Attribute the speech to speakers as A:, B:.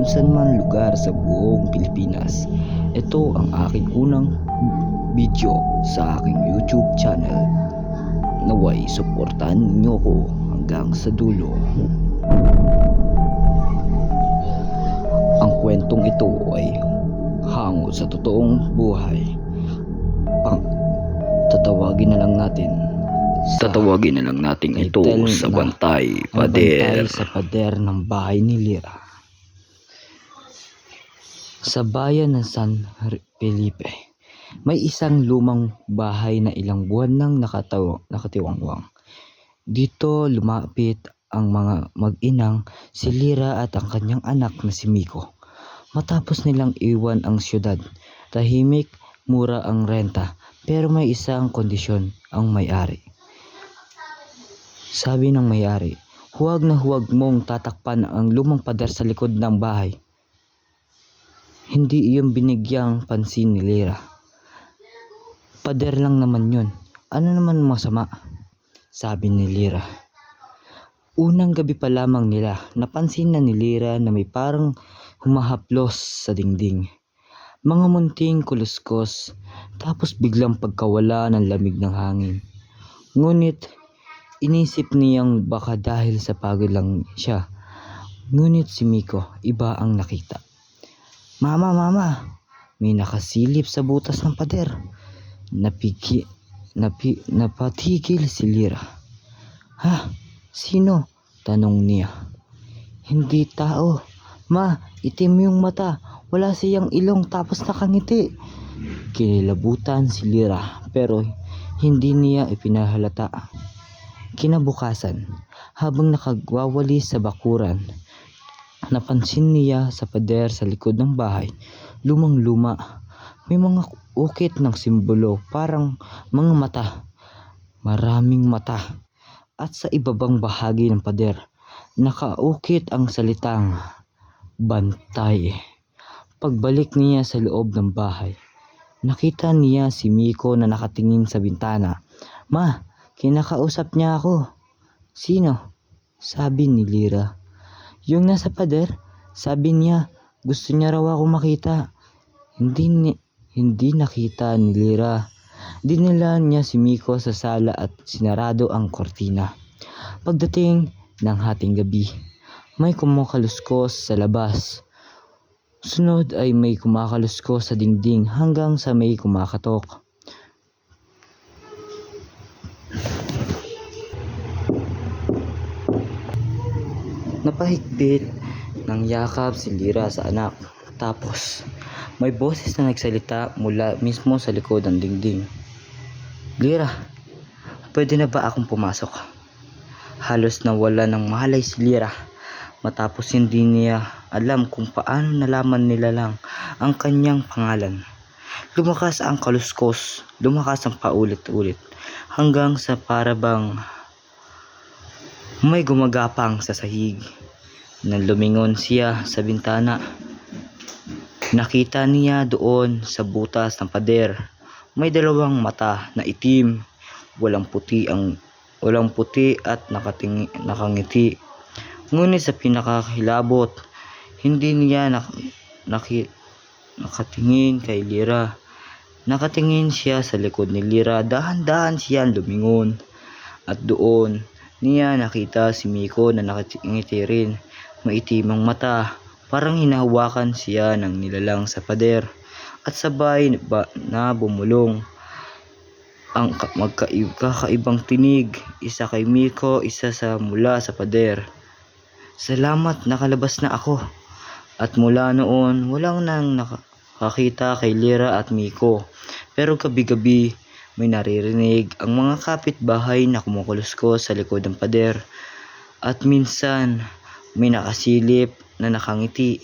A: kung saan man lugar sa buong Pilipinas. Ito ang aking unang video sa aking YouTube channel. Naway suportahan niyo ko hanggang sa dulo. Ang kwentong ito ay hango sa totoong buhay. Tatawagin na lang natin ito sa Bantay Pader. Sa pader ng bahay ni Lira sa bayan ng San Felipe. May isang lumang bahay na ilang buwan nang nakatiwangwang. Dito lumapit ang mga mag-inang si Lira at ang kanyang anak na si Miko. Matapos nilang iwan ang syudad, tahimik, mura ang renta, pero may isang kondisyon ang may-ari. Sabi ng may-ari, huwag na huwag mong tatakpan ang lumang pader sa likod ng bahay. Hindi iyon binigyang pansin ni Lira. Pader lang naman yun. Ano naman masama? Sabi ni Lira. Unang gabi pa lamang nila, napansin na ni Lira na may parang humahaplos sa dingding. Mga munting kuluskos, tapos biglang pagkawala ng lamig ng hangin. Ngunit inisip niyang baka dahil sa pagod lang siya. Ngunit si Miko, iba ang nakita. Mama, may nakasilip sa butas ng pader. Napatigil si Lira. Ha? Sino? Tanong niya. Hindi tao. Ma, itim yung mata. Wala siyang ilong tapos nakangiti. Kinilabutan si Lira pero hindi niya ipinahalata. Kinabukasan, habang nakagwawali sa bakuran, napansin niya sa pader sa likod ng bahay, lumang-luma. May mga ukit ng simbolo, parang mga mata. Maraming mata. At sa ibabang bahagi ng pader, nakaukit ang salitang Bantay. Pagbalik niya sa loob ng bahay, nakita niya si Miko na nakatingin sa bintana. Ma, kinakausap niya ako. Sino? Sabi ni Lira. Yung nasa pader, sabi niya gusto niya raw ako makita. Hindi nakita ni Lira. Dinala niya si Miko sa sala at sinarado ang kortina. Pagdating ng hating gabi, may kumakaluskos sa labas. Sunod ay may kumakaluskos sa dingding hanggang sa may kumakatok. Napahigpit ng yakap si Lira sa anak. Tapos, may boses na nagsalita mula mismo sa likod ng dingding. Lira, pwede na ba akong pumasok? Halos nawala ng malay si Lira. Matapos hindi niya alam kung paano nalaman nila lang ang kanyang pangalan. Lumakas ang kaluskos, lumakas ang paulit-ulit, hanggang sa parabang may gumagapang sa sahig. Nang lumingon siya sa bintana, nakita niya doon sa butas ng pader, may dalawang mata na itim, walang puti at nakangiti. Ngunit sa pinakakilabot, hindi niya nakatingin kay Lira. Nakatingin siya sa likod ni Lira. Dahan-dahan siya lumingon. At doon niya nakita si Miko na nakangiti rin. Maitim ang mata. Parang hinahawakan siya ng nilalang sa pader. At sabay na bumulong ang magkakaibang tinig. Isa kay Miko, isa mula sa pader. Salamat, nakalabas na ako. At mula noon, walang nang nakakita kay Lira at Miko. Pero gabi-gabi, may naririnig ang mga kapitbahay na kumukuluskos sa likod ng pader. At minsan, may nakasilip na nakangiti.